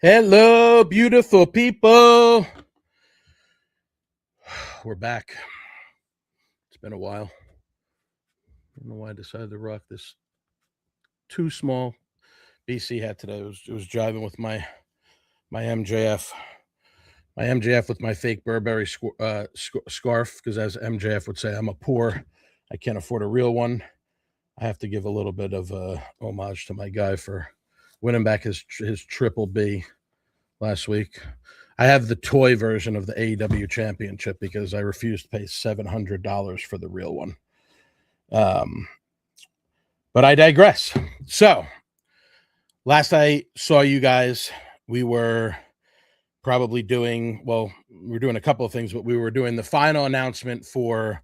Hello, beautiful people. We're back. It's been a while. I don't know why I decided to rock this too small BC hat today. It was driving with my MJF. My MJF with my fake Burberry scarf, because as MJF would say, I'm a poor. I can't afford a real one. I have to give a little bit of homage to my guy for winning back his triple B last week. I have the toy version of the AEW championship because I refused to pay $700 for the real one. But I digress. So last I saw you guys, we were probably doing, well, we were doing a couple of things, but we were doing the final announcement for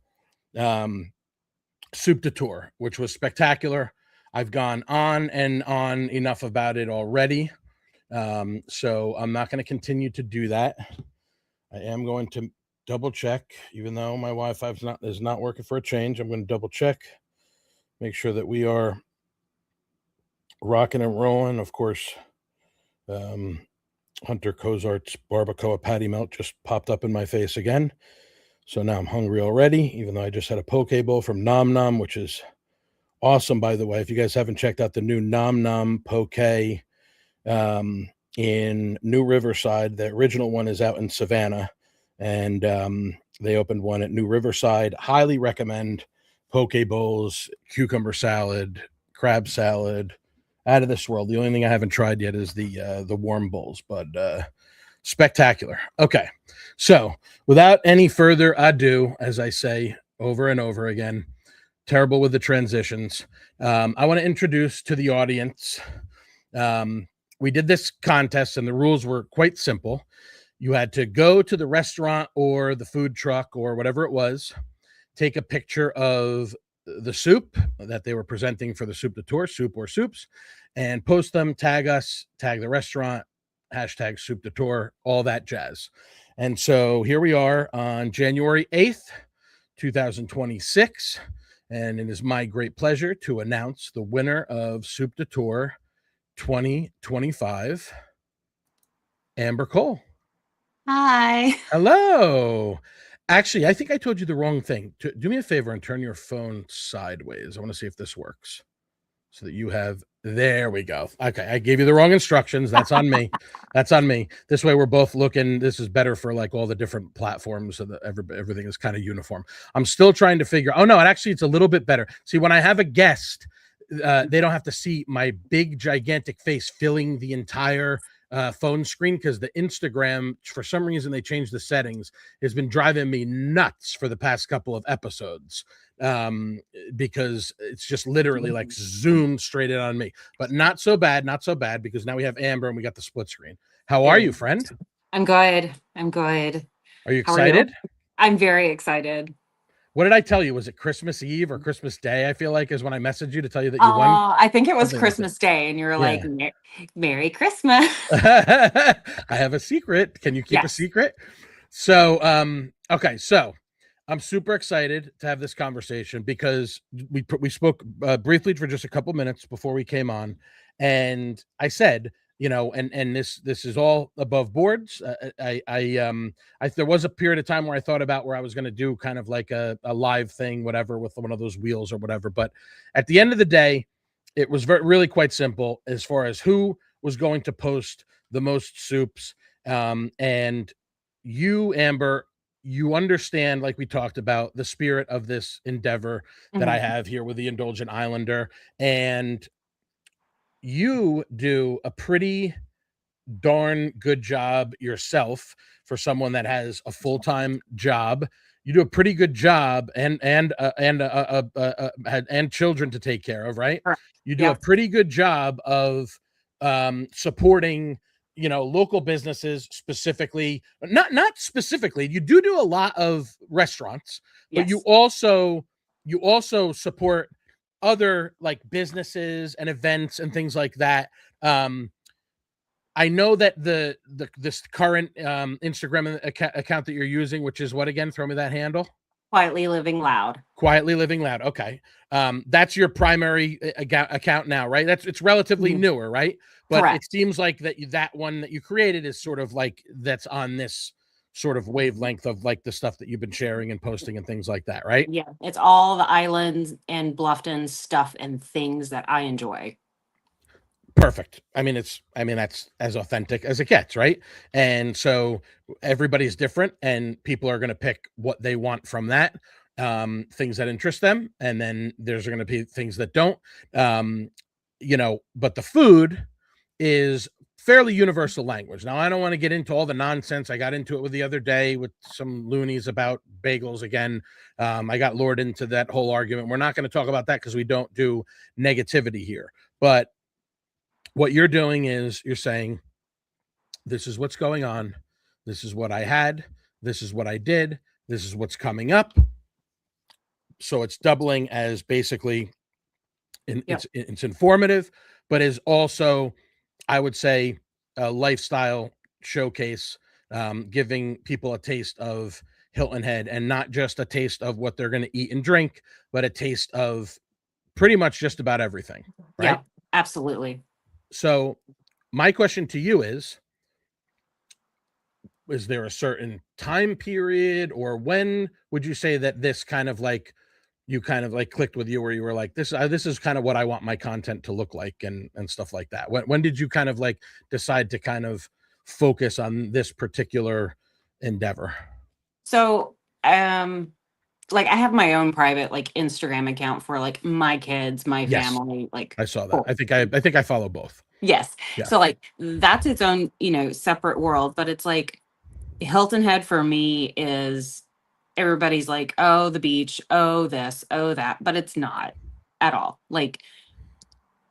Soup de Tour, which was spectacular. I've gone on and on enough about it already. So I'm not going to continue to do that. I am going to double check, even though my Wi-Fi is not working for a change. I'm going to double check, make sure that we are rocking and rolling. Of course, Hunter Cozart's barbacoa patty melt just popped up in my face again. So now I'm hungry already, even though I just had a poke bowl from Nom Nom, which is awesome, by the way. If you guys haven't checked out the new Nom Nom poke in New Riverside, the original one is out in Savannah, and they opened one at New Riverside. Highly recommend. Poke bowls, cucumber salad, crab salad, out of this world. The only thing I haven't tried yet is the warm bowls, but spectacular. Okay, so without any further ado, as I say over and over again, terrible with the transitions, I want to introduce to the audience. We did this contest, and the rules were quite simple. You had to go to the restaurant or the food truck or whatever it was, take a picture of the soup that they were presenting for the Soup de Tour, soup or soups, and post them, tag us, tag the restaurant, hashtag Soup de Tour, all that jazz. And so here we are on January 8th, 2026, and it is my great pleasure to announce the winner of Soup de Tour 2025, Amber Cole. Hi. Hello. Actually, I think I told you the wrong thing. Do me a favor and turn your phone sideways. I want to see if this works so that you have, there we go. Okay, I gave you the wrong instructions. That's on me. That's on me. This way we're both looking. This is better for like all the different platforms so that everything is kind of uniform. I'm still trying to figure, oh no, it's a little bit better. See, when I have a guest, they don't have to see my big, gigantic face filling the entire phone screen, because the Instagram, for some reason, they changed the settings, has been driving me nuts for the past couple of episodes, because it's just literally like zoomed straight in on me. But not so bad, because now we have Amber and we got the split screen. How are you, friend? I'm good. Are you excited? Are you? I'm very excited. What did I tell you? Was it Christmas Eve or Christmas Day? I feel like is when I messaged you to tell you that you won. I think it was Christmas Day, and you were like, Merry Christmas. I have a secret. Can you keep a secret? So, okay. So I'm super excited to have this conversation because we spoke briefly for just a couple minutes before we came on. And I said, and this is all above boards. There was a period of time where I thought about where I was going to do kind of like a live thing, whatever, with one of those wheels or whatever. But at the end of the day, it was really quite simple as far as who was going to post the most soups. And you, Amber, you understand, like we talked about, the spirit of this endeavor that I have here with the Indulgent Islander. And you do a pretty darn good job yourself for someone that has a full-time job. You do a pretty good job and children to take care of, right? You do a pretty good job of supporting, local businesses, specifically, not specifically. You do a lot of restaurants, but you also support other like businesses and events and things like that. I know that this current Instagram account that you're using, which is what again? Throw me that handle. Quietly Living Loud. Quietly Living Loud. Okay. That's your primary account now, right? It's relatively newer, right? But Correct. it seems like that one that you created is sort of like that's on this sort of wavelength of like the stuff that you've been sharing and posting and things like that, right? Yeah, it's all the islands and Bluffton stuff and things that I enjoy. Perfect. I mean, that's as authentic as it gets, right? And so everybody's different, and people are going to pick what they want from that, things that interest them, and then there's going to be things that don't. But the food is fairly universal language. Now, I don't want to get into all the nonsense. I got into it with the other day with some loonies about bagels again. I got lured into that whole argument. We're not going to talk about that because we don't do negativity here. But what you're doing is you're saying, this is what's going on. This is what I had. This is what I did. This is what's coming up. So it's doubling as basically it's informative, but is also, I would say, a lifestyle showcase, giving people a taste of Hilton Head, and not just a taste of what they're going to eat and drink, but a taste of pretty much just about everything. Right? Yeah, absolutely. So my question to you is there a certain time period, or when would you say that this kind of like you kind of like clicked with you, where you were like, this is kind of what I want my content to look like, and stuff like that? When did you kind of like decide to kind of focus on this particular endeavor? So, like I have my own private like Instagram account for like my kids, my family, like I saw that. I think I follow both. Yes. Yeah. So like that's its own, separate world, but it's like Hilton Head for me is everybody's like, oh, the beach, oh, this, oh, that, but it's not at all. Like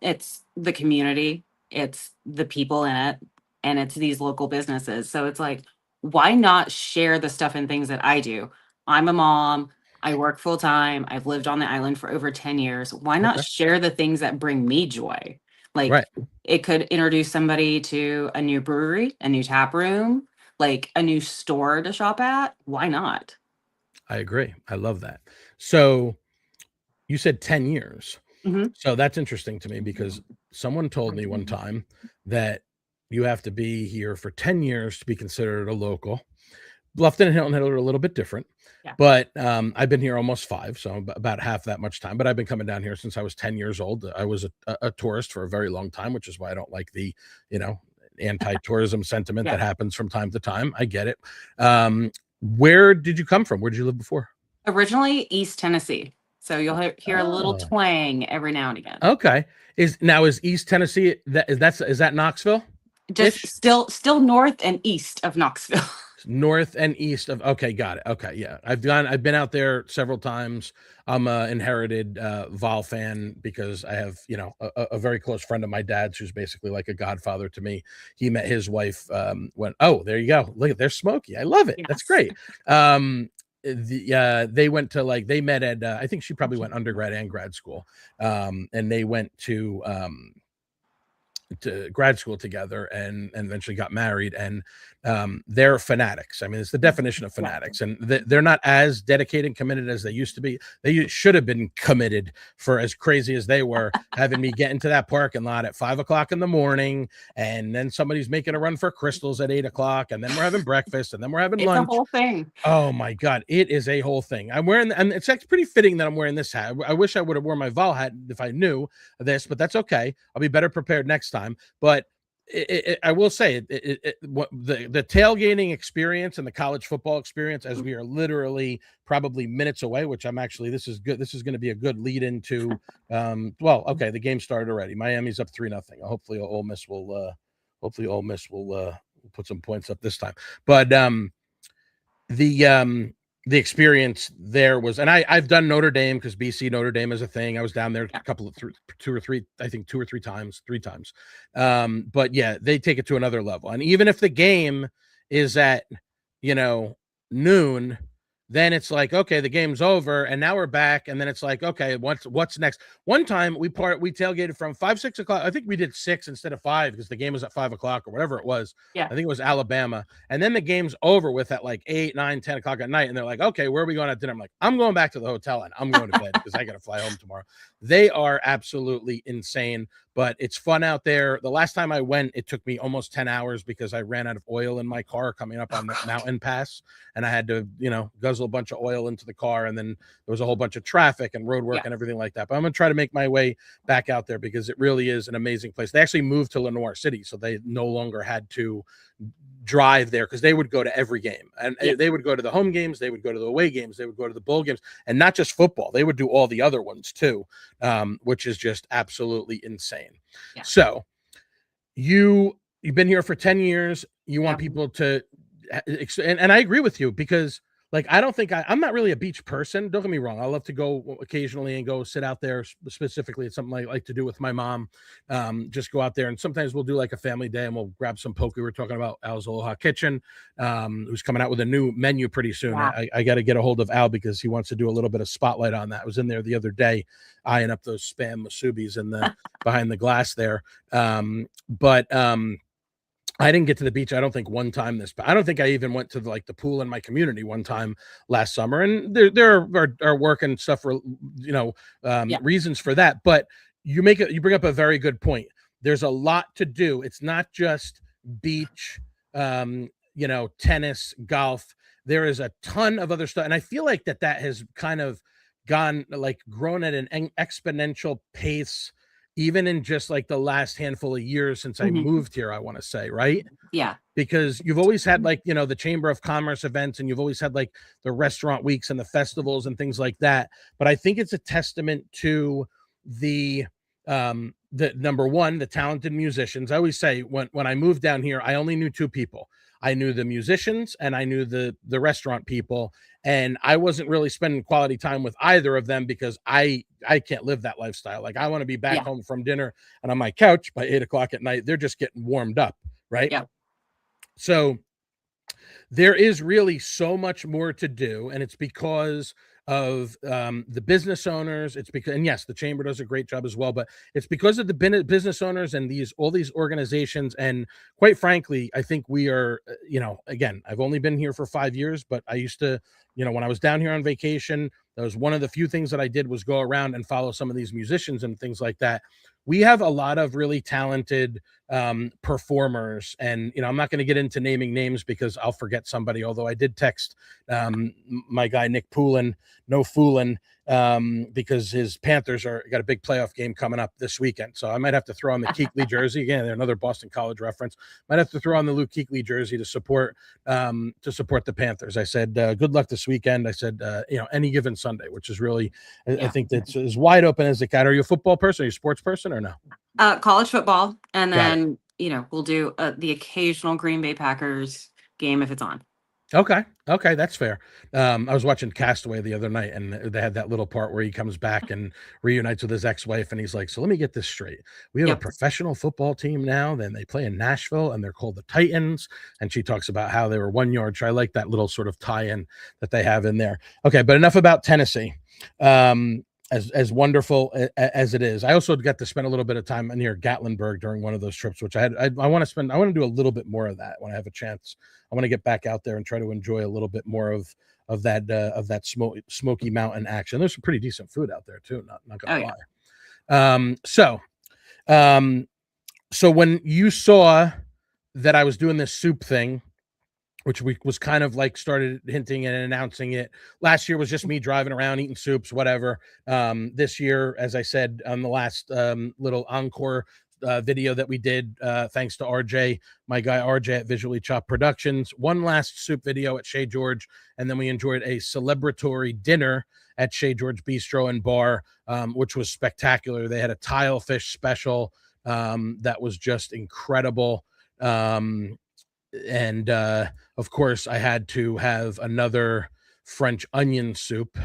it's the community, it's the people in it, and it's these local businesses. So it's like, why not share the stuff and things that I do? I'm a mom. I work full time. I've lived on the island for over 10 years. Why not share the things that bring me joy? Like it could introduce somebody to a new brewery, a new tap room, like a new store to shop at. Why not? I agree. I love that. So you said 10 years. So that's interesting to me, because someone told me one time that you have to be here for 10 years to be considered a local. Bluffton and Hilton Head are a little bit different, but I've been here almost 5, so about half that much time. But I've been coming down here since I was 10 years old. I was a tourist for a very long time, which is why I don't like the, anti-tourism sentiment that happens from time to time. I get it. Where did you come from? Where did you live before? Originally, East Tennessee. So you'll hear a little twang every now and again. Okay. Is East Tennessee, is that Knoxville? Just still north and east of Knoxville. North and east of, okay, got it. Okay, yeah. I've been out there several times. I'm a inherited Vol fan, because I have, a very close friend of my dad's who's basically like a godfather to me. He met his wife when, oh, there you go. Look at, they're Smoky. I love it. Yes. That's great. They went to like, they met at I think she probably went undergrad and grad school, and they went to grad school together, and eventually got married, and they're fanatics. I mean, it's the definition of fanatics, and they're not as dedicated and committed as they used to be. They should have been committed, for as crazy as they were, having me get into that parking lot at 5:00 in the morning, and then somebody's making a run for crystals at 8:00, and then we're having breakfast, and then we're having lunch. It's a whole thing. Oh my God, it is a whole thing. I'm wearing, and it's pretty fitting that I'm wearing this hat. I wish I would have worn my Vol hat if I knew this, but that's okay. I'll be better prepared next time. But I will say the tailgating experience and the college football experience, as we are literally probably minutes away, which I'm actually, this is good. This is going to be a good lead into, the game started already. Miami's up 3-0. Hopefully Ole Miss will put some points up this time. But the experience there was, and I've done Notre Dame, because BC Notre Dame is a thing. I was down there two or three times. But yeah, they take it to another level. And even if the game is at, noon, Then it's like, okay, the game's over, and now we're back, and then it's like, okay, what's next? One time we tailgated from 5, 6 o'clock. I think we did 6 instead of 5 because the game was at 5 o'clock or whatever it was. Yeah. I think it was Alabama, and then the game's over with at like 8, 9, 10 o'clock at night, and they're like, okay, where are we going at dinner? I'm like, I'm going back to the hotel and I'm going to bed because I got to fly home tomorrow. They are absolutely insane, but it's fun out there. The last time I went, it took me almost 10 hours because I ran out of oil in my car coming up on the mountain pass, and I had to, guzzle a bunch of oil into the car, and then there was a whole bunch of traffic and road work and everything like that. But I'm going to try to make my way back out there because it really is an amazing place. They actually moved to Lenoir City, so they no longer had to drive there because they would go to every game, and they would go to the home games, they would go to the away games, they would go to the bowl games, and not just football, they would do all the other ones too, which is just absolutely insane. So you've been here for 10 years. You want people to, and I agree with you because like, I don't think I'm not really a beach person. Don't get me wrong. I love to go occasionally and go sit out there. Specifically, it's something I like to do with my mom. Just go out there, and sometimes we'll do like a family day and we'll grab some poke. We were talking about Al's Aloha Kitchen, who's coming out with a new menu pretty soon. I got to get a hold of Al because he wants to do a little bit of spotlight on that. I was in there the other day eyeing up those spam masubis in the behind the glass there. I didn't get to the beach, I don't think, one time but I don't think I even went to the pool in my community one time last summer. And there are work and stuff for, reasons for that. But you bring up a very good point. There's a lot to do. It's not just beach, tennis, golf. There is a ton of other stuff. And I feel like that has kind of grown at an exponential pace, even in just like the last handful of years since I moved here, I want to say, right? Yeah. Because you've always had the Chamber of Commerce events, and you've always had like the restaurant weeks and the festivals and things like that. But I think it's a testament to the number one, the talented musicians. I always say when I moved down here, I only knew 2 people. I knew the musicians and I knew the restaurant people, and I wasn't really spending quality time with either of them because I can't live that lifestyle. Like, I want to be back home from dinner and on my couch by 8 o'clock at night. They're just getting warmed up, right? Yeah. So there is really so much more to do, and it's because of the business owners. It's because, and yes, the chamber does a great job as well, but it's because of the business owners and all these organizations. And quite frankly, I think we are, again, I've only been here for 5 years, but I used to, when I was down here on vacation, that was one of the few things that I did was go around and follow some of these musicians and things like that. We have a lot of really talented performers, and I'm not going to get into naming names because I'll forget somebody, although I did text my guy Nick Poulin, no fooling, because his Panthers got a big playoff game coming up this weekend, so I might have to throw on the Kuechly jersey again. They're another Boston College reference. Might have to throw on the Luke Kuechly jersey to support the Panthers. I said good luck this weekend. I said any given Sunday, which is really I think that's as wide open as it got. Are you a football person? Are you a sports person or no? College football, and then we'll do the occasional Green Bay Packers game if it's on. Okay, that's fair. I was watching Castaway the other night, and they had that little part where he comes back and reunites with his ex-wife, and he's like, so let me get this straight. We have a professional football team now, then they play in Nashville, and they're called the Titans, and she talks about how they were 1 yard shy. I like that little sort of tie-in that they have in there. Okay, but enough about Tennessee. As wonderful as it is, I also got to spend a little bit of time near Gatlinburg during one of those trips, which I want to do a little bit more of that when I have a chance. I want to get back out there and try to enjoy a little bit more of that smoky mountain action. There's some pretty decent food out there too. Not gonna lie. So when you saw that I was doing this soup thing, which was kind of like started hinting and announcing it. Last year was just me driving around eating soups, whatever. This year, as I said on the last little encore video that we did, thanks to RJ, my guy RJ at Visually Chopped Productions, one last soup video at Chez George, and then we enjoyed a celebratory dinner at Chez George Bistro and Bar, which was spectacular. They had a tile fish special that was just incredible. And of course I had to have another French onion soup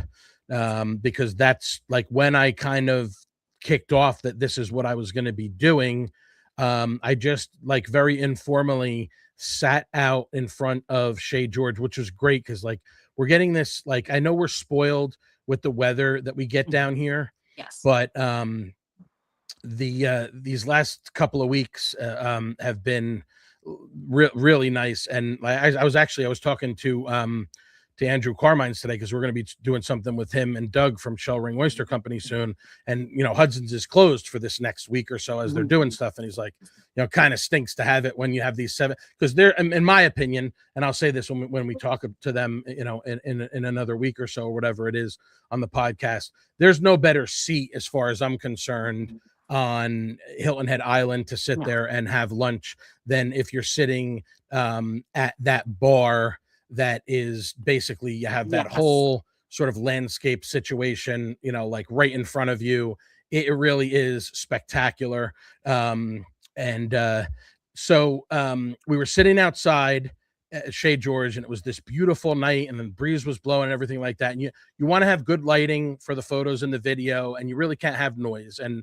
because that's like when I kind of kicked off that this is what I was going to be doing. I just like very informally sat out in front of Chez George, which was great because like we're getting this, like, I know we're spoiled with the weather that we get down here. Yes. But these last couple of weeks have been really nice. And I was talking to Andrew Carmines today, because we're going to be doing something with him and Doug from Shell Ring Oyster Company soon. And Hudson's is closed for this next week or so as they're doing stuff. And he's like, kind of stinks to have it when you have these 7, because they're, in my opinion, and I'll say this when we talk to them, in another week or so, or whatever it is on the podcast, there's no better seat, as far as I'm concerned, on Hilton Head Island to sit there and have lunch than if you're sitting at that bar that is basically, you have that whole sort of landscape situation, like right in front of you. It really is spectacular. So we were sitting outside at Shea George, and it was this beautiful night, and the breeze was blowing and everything like that. And you want to have good lighting for the photos and the video, and you really can't have noise. And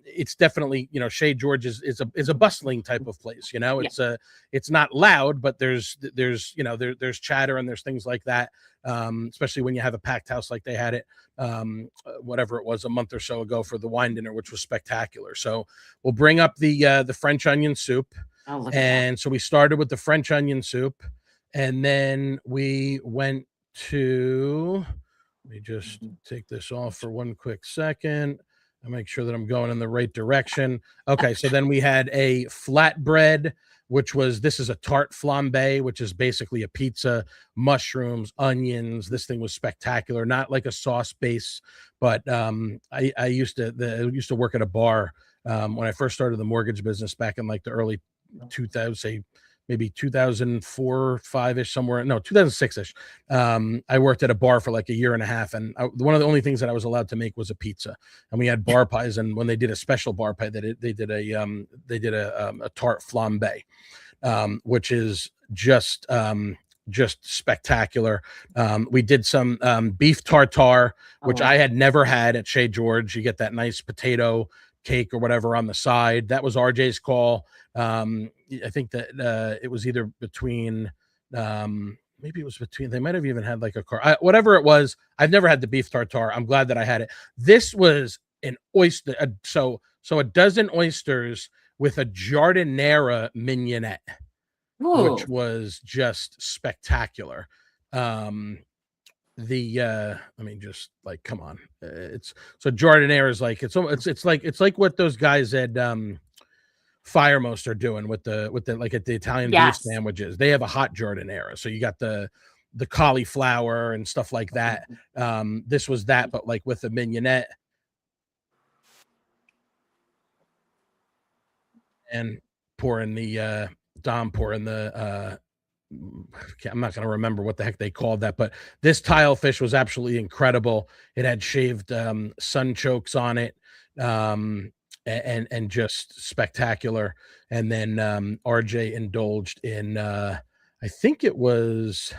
it's definitely, Shea George is a bustling type of place. It's not loud, but there's chatter and there's things like that. Especially when you have a packed house like they had it, whatever it was, a month or so ago for the wine dinner, which was spectacular. So we'll bring up the French onion soup. And so we started with the French onion soup, and then we went to, let me just take this off for one quick second and make sure that I'm going in the right direction. Okay, so then we had a flatbread, this is a tart flambe, which is basically a pizza, mushrooms, onions. This thing was spectacular. Not like a sauce base, but I used to work at a bar when I first started the mortgage business back in like the early 2000, say maybe 2004, 5-ish, somewhere. No, 2006-ish. I worked at a bar for like a year and a half, and one of the only things that I was allowed to make was a pizza. And we had bar pies, and when they did a special bar pie, they did a tart flambe, which is just spectacular. We did some beef tartare, which I had never had at Shea George. You get that nice potato cake or whatever on the side. That was RJ's call. I think that it was either between maybe it was between, they might have even had like a car, whatever it was. I've never had the beef tartare. I'm glad that I had it. This was an oyster, so a dozen oysters with a giardiniera mignonette. Whoa. Which was just spectacular. Let me just, like, come on. It's so giardiniera is like, it's like what those guys at Firemost are doing with the like at the Italian beef sandwiches. They have a hot giardiniera, so you got the cauliflower and stuff like that. This was that, but like with a mignonette. And pour in the I'm not going to remember what the heck they called that, but this tile fish was absolutely incredible. It had shaved sun chokes on it, and just spectacular. And then RJ indulged in I think it was,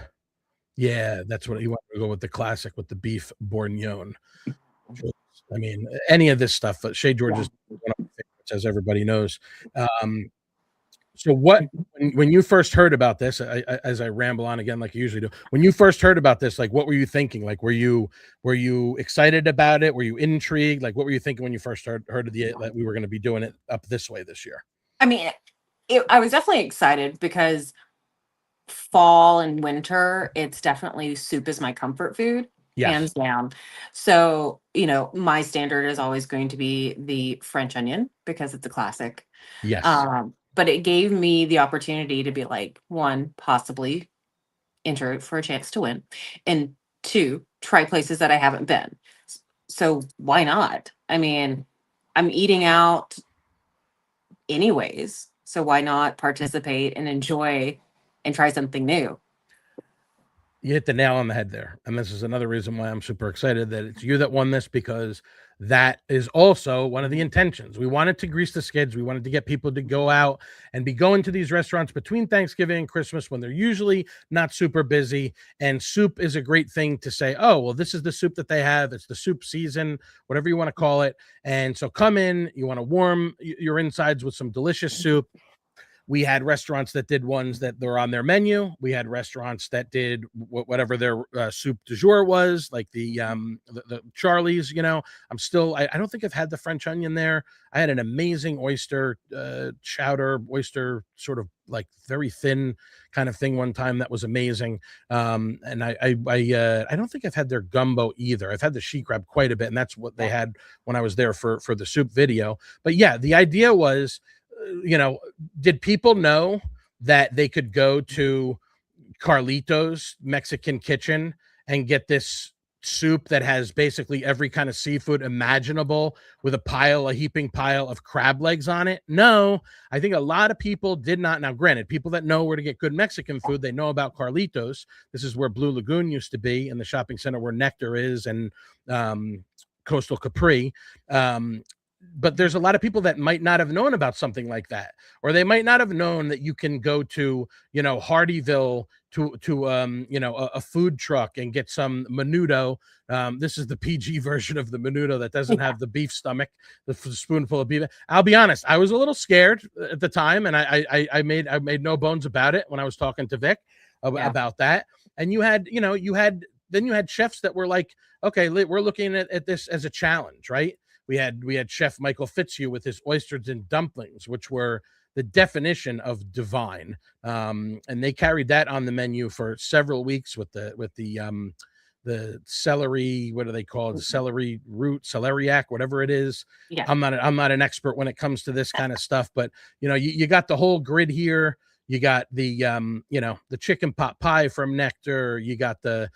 that's what he wanted to go with, the classic with the beef bourguignon. I mean, any of this stuff, Shea George is one of my favorites, as everybody knows. So when you first heard about this, as I ramble on again, like I usually do, when you first heard about this, like, what were you thinking? Like, were you excited about it? Were you intrigued? Like, what were you thinking when you first heard of that we were going to be doing it up this way this year? I mean, I was definitely excited because fall and winter, it's definitely, soup is my comfort food. Yes. Hands down. So, my standard is always going to be the French onion because it's a classic. Yes. But it gave me the opportunity to be like, one, possibly enter for a chance to win, and two, try places that I haven't been. So why not? I mean, I'm eating out anyways, so why not participate and enjoy and try something new? You hit the nail on the head there. And this is another reason why I'm super excited that it's you that won this, because that is also one of the intentions. We wanted to grease the skids. We wanted to get people to go out and be going to these restaurants between Thanksgiving and Christmas when they're usually not super busy. And soup is a great thing to say, oh, well, this is the soup that they have. It's the soup season, whatever you want to call it. And so come in, you want to warm your insides with some delicious soup. We had restaurants that did ones that were on their menu. We had restaurants that did whatever their soup du jour was, like the Charlie's. You know, I don't think I've had the French onion there. I had an amazing oyster chowder, oyster sort of like very thin kind of thing one time that was amazing. And I don't think I've had their gumbo either. I've had the she crab quite a bit, and that's what they had when I was there for the soup video. But yeah, the idea was, did people know that they could go to Carlito's Mexican Kitchen and get this soup that has basically every kind of seafood imaginable with a heaping pile of crab legs on it? No, I think a lot of people did not. Now, granted, people that know where to get good Mexican food, they know about Carlitos. This is where Blue Lagoon used to be, in the shopping center where Nectar is, and Coastal Capri. But there's a lot of people that might not have known about something like that, or they might not have known that you can go to, Hardyville to a food truck and get some menudo. This is the PG version of the menudo that doesn't have the beef stomach, the spoonful of beef. I'll be honest, I was a little scared at the time, and I made no bones about it when I was talking to Vic about that. And you had chefs that were like, okay, we're looking at this as a challenge, right? We had Chef Michael Fitzhugh with his oysters and dumplings, which were the definition of divine. And they carried that on the menu for several weeks with the celery, what do they call it? The celery root, celeriac, whatever it is. Yeah. I'm not an expert when it comes to this kind of stuff, but you got the whole grid here. You got the the chicken pot pie from Nectar. You got the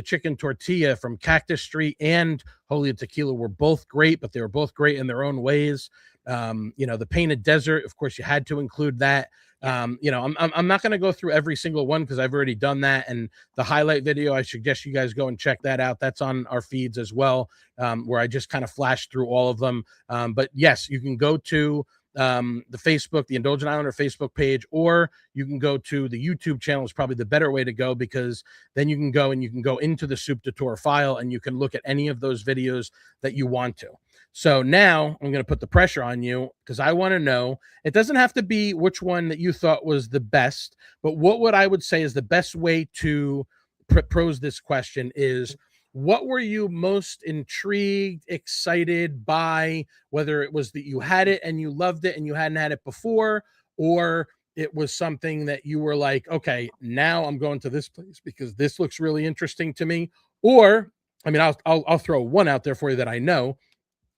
chicken tortilla from Cactus Street and Holy Tequila were both great, but they were both great in their own ways. The Painted Desert, of course, you had to include that. I'm not going to go through every single one because I've already done that. And the highlight video, I suggest you guys go and check that out. That's on our feeds as well, where I just kind of flashed through all of them. But yes, you can go to the Facebook, the Indulgent Islander Facebook page, or you can go to the YouTube channel. Is probably the better way to go, because then you can go into the Soup du Tour file and you can look at any of those videos that you want to. So now I'm going to put the pressure on you, because I want to know, it doesn't have to be which one that you thought was the best, but what I would say is the best way to pose this question is, what were you most intrigued, excited by, whether it was that you had it and you loved it and you hadn't had it before, or it was something that you were like, okay, now I'm going to this place because this looks really interesting to me. Or, I mean, I'll throw one out there for you that I know.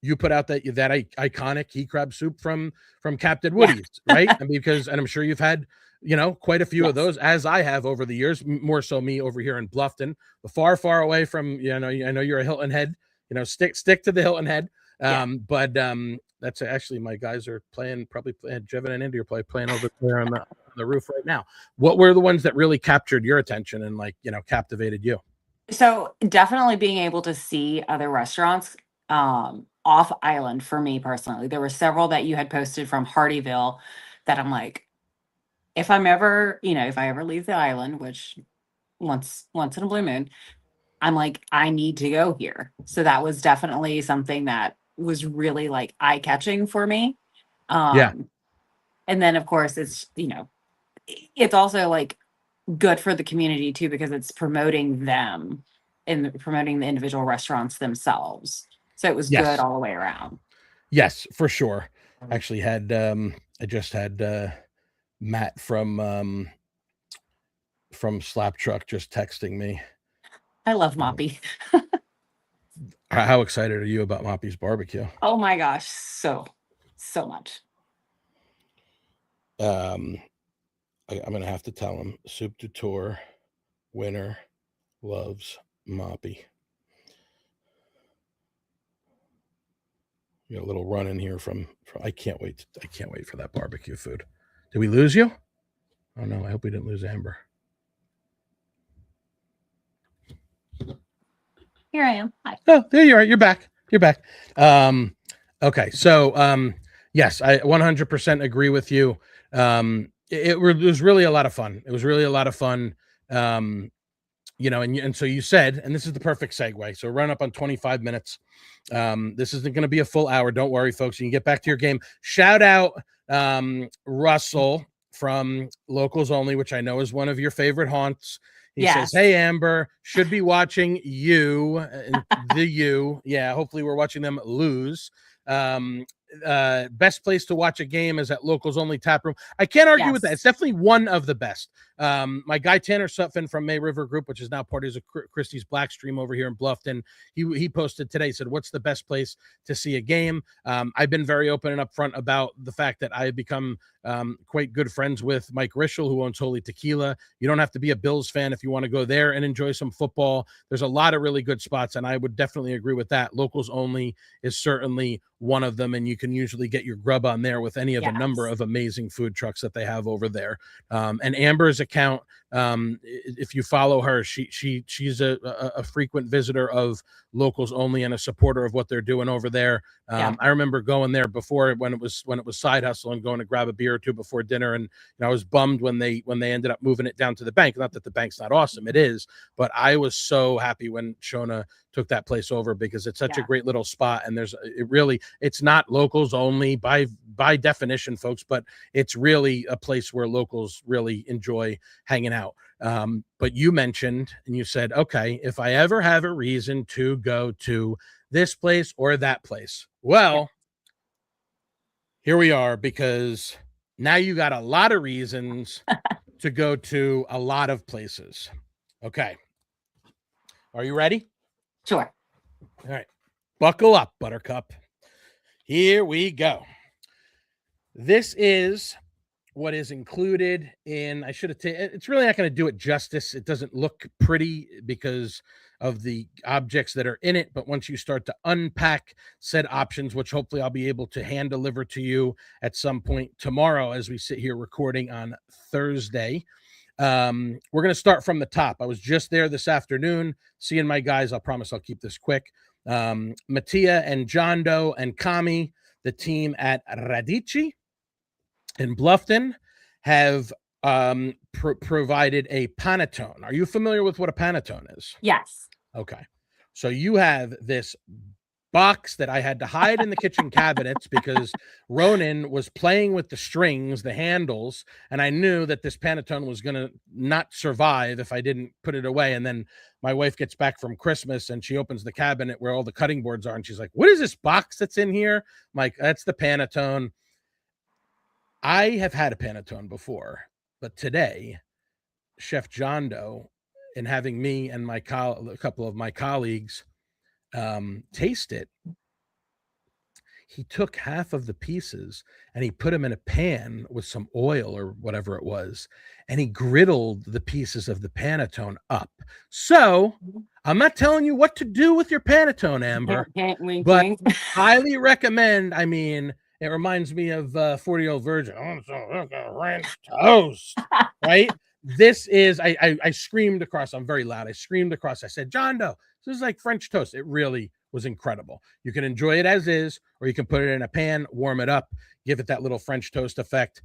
You put out that iconic key crab soup from Captain Woody's, right? And I'm sure you've had quite a few of those, as I have over the years, more so me over here in Bluffton, far away from, I know you're a Hilton Head, stick to the Hilton Head. But that's actually, my guys are probably playing, Jevin and Indy are playing over there on the roof right now. What were the ones that really captured your attention and captivated you? So definitely being able to see other restaurants off island for me personally. There were several that you had posted from Hardyville that I'm like, if I ever leave the island, which once in a blue moon, I'm like, I need to go here. So that was definitely something that was really like eye-catching for me. And then of course it's also like good for the community too, because it's promoting them and promoting the individual restaurants themselves. So it was good all the way around. Yes, for sure. Actually had I just had Matt from Slap Truck just texting me. I love Moppy. How excited are you about Moppy's barbecue? Oh my gosh, so much. I'm gonna have to tell him Soup du Tour winner loves Moppy. You got a little run in here from I can't wait for that barbecue food. Did we lose you? Oh no, I hope we didn't lose Amber. Here I am. Hi. Oh, there you are. You're back. Okay. So, yes, I 100% agree with you. It was really a lot of fun. And so you said, and this is the perfect segue. So run up on 25 minutes. This isn't going to be a full hour. Don't worry, folks. You can get back to your game. Shout out Russell from Locals Only, which I know is one of your favorite haunts. He Yes. says, "Hey, Amber, should be watching you and the you. Yeah, hopefully we're watching them lose. Best place to watch a game is at Locals Only Tap Room. I can't argue with that. It's definitely one of the best. My guy Tanner Sutphin from May River Group, which is now part of Christie's Black Stream over here in Bluffton, he posted today, said, what's the best place to see a game? I've been very open and upfront about the fact that I have become quite good friends with Mike Rischel, who owns Holy Tequila. You don't have to be a Bills fan if you want to go there and enjoy some football. There's a lot of really good spots, and I would definitely agree with that. Locals Only is certainly one of them, and you can usually get your grub on there with any of a number of amazing food trucks that they have over there. And Amber's account, if you follow her, she's a frequent visitor of Locals Only and a supporter of what they're doing over there. I remember going there before when it was Side Hustle and going to grab a beer or two before dinner, and I was bummed when they ended up moving it down to the bank. Not that the bank's not awesome, it is, but I was so happy when Shona took that place over because it's such a great little spot, and it's not Locals Only by definition, folks, but it's really a place where locals really enjoy hanging out. But you mentioned and you said, okay, if I ever have a reason to go to this place or that place, well, here we are, because now you got a lot of reasons to go to a lot of places. Okay. Are you ready? Sure. All right. Buckle up, Buttercup. Here we go. This is what is included in, it's really not going to do it justice. It doesn't look pretty because of the objects that are in it. But once you start to unpack said options, which hopefully I'll be able to hand deliver to you at some point tomorrow as we sit here recording on Thursday, we're going to start from the top. I was just there this afternoon seeing my guys. I promise I'll keep this quick. Mattia and John Doe and Kami, the team at Radici in Bluffton, have provided a panettone. Are you familiar with what a panettone is? Yes. Okay. So you have this box that I had to hide in the kitchen cabinets because Ronan was playing with the strings, the handles, and I knew that this panettone was going to not survive if I didn't put it away. And then my wife gets back from Christmas and she opens the cabinet where all the cutting boards are, and she's like, what is this box that's in here? I'm like, that's the panettone. I have had a panettone before, but today, Chef John Doe, and having me and a couple of my colleagues taste it, he took half of the pieces and he put them in a pan with some oil or whatever it was, and he griddled the pieces of the panettone up. So I'm not telling you what to do with your panettone, Amber, but highly recommend. I mean, it reminds me of 40-Year-Old Virgin. Ranch toast, right? This is, I screamed across. I'm very loud. I screamed across. I said, John Doe, this is like French toast. It really was incredible. You can enjoy it as is, or you can put it in a pan, warm it up, give it that little French toast effect.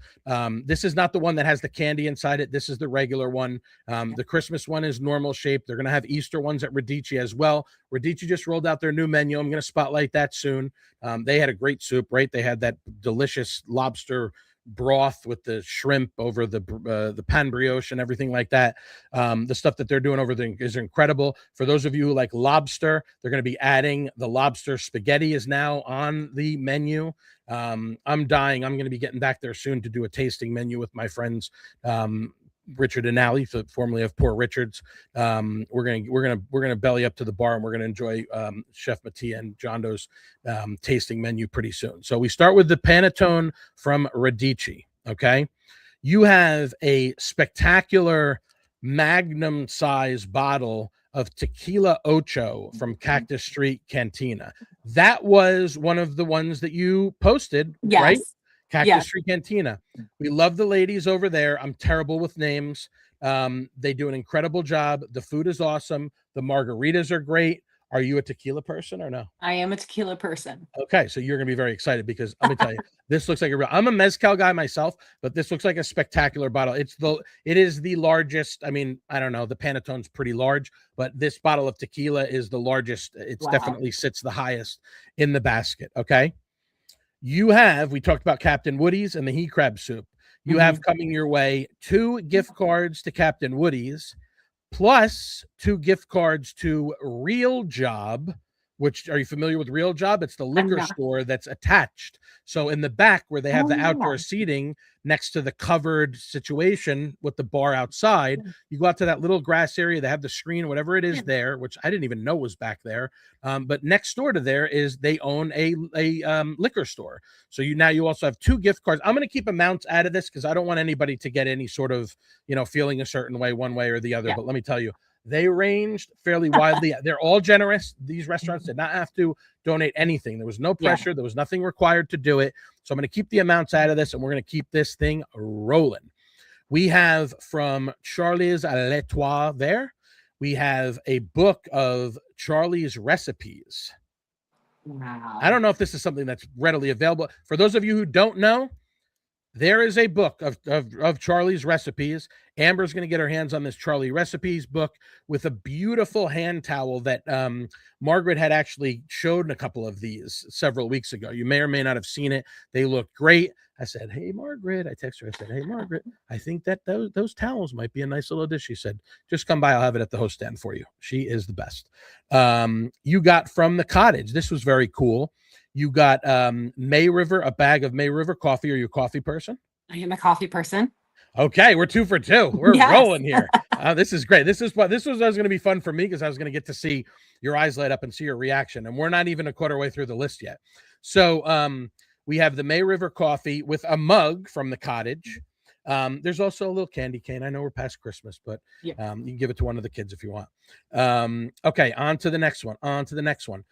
This is not the one that has the candy inside it. This is the regular one. The Christmas one is normal shape. They're going to have Easter ones at Radici as well. Radici just rolled out their new menu. I'm going to spotlight that soon. They had a great soup, right? They had that delicious lobster broth with the shrimp over the pan brioche and everything like that. The stuff that they're doing over there is incredible. For those of you who like lobster, they're going to be adding the lobster spaghetti is now on the menu. I'm dying. I'm going to be getting back there soon to do a tasting menu with my friends, Richard and Allie, formerly of Poor Richards. We're gonna belly up to the bar, and we're gonna enjoy Chef Mattia and John Doe's tasting menu pretty soon. So we start with the panettone from Radici. Okay, you have a spectacular magnum size bottle of Tequila Ocho from Cactus Street Cantina. That was one of the ones that you posted, right? Cactus Street Cantina. We love the ladies over there. I'm terrible with names. They do an incredible job. The food is awesome. The margaritas are great. Are you a tequila person or no? I am a tequila person. Okay, so you're going to be very excited because let me tell you, this looks like I'm a mezcal guy myself, but this looks like a spectacular bottle. It is the largest. I mean, I don't know. The Panettone's pretty large, but this bottle of tequila is the largest. It's definitely sits the highest in the basket. Okay. We talked about Captain Woody's and the he crab soup. You have coming your way 2 gift cards to Captain Woody's, plus 2 gift cards to Real Job. Which, are you familiar with Real Job? It's the liquor store that's attached. So in the back where they have the outdoor seating next to the covered situation with the bar outside, you go out to that little grass area. They have the screen, whatever it is there, which I didn't even know was back there. But next door to there is they own a liquor store. So you also have 2 gift cards. I'm going to keep amounts out of this because I don't want anybody to get any sort of, feeling a certain way, one way or the other. But let me tell you, they ranged fairly widely. They're all generous. These restaurants did not have to donate anything. There was no pressure. There was nothing required to do it. So I'm going to keep the amounts out of this, and we're going to keep this thing rolling. We have from Charlie's L'Etoile there. We have a book of Charlie's recipes. Wow. I don't know if this is something that's readily available. For those of you who don't know, there is a book of Charlie's recipes. Amber's going to get her hands on this Charlie recipes book with a beautiful hand towel that Margaret had actually showed a couple of these several weeks ago. You may or may not have seen it. They look great. I said, hey, Margaret. I texted her. I said, hey, Margaret, I think that those towels might be a nice little dish. She said, just come by. I'll have it at the host stand for you. She is the best. You got from the cottage. This was very cool. You got May River, a bag of May River coffee. Are you a coffee person? I am a coffee person. Okay, we're 2 for 2. We're rolling here. This is great. This was going to be fun for me because I was going to get to see your eyes light up and see your reaction. And we're not even a quarter way through the list yet. So we have the May River coffee with a mug from the cottage. There's also a little candy cane. I know we're past Christmas, but you can give it to one of the kids if you want. Okay, on to the next one.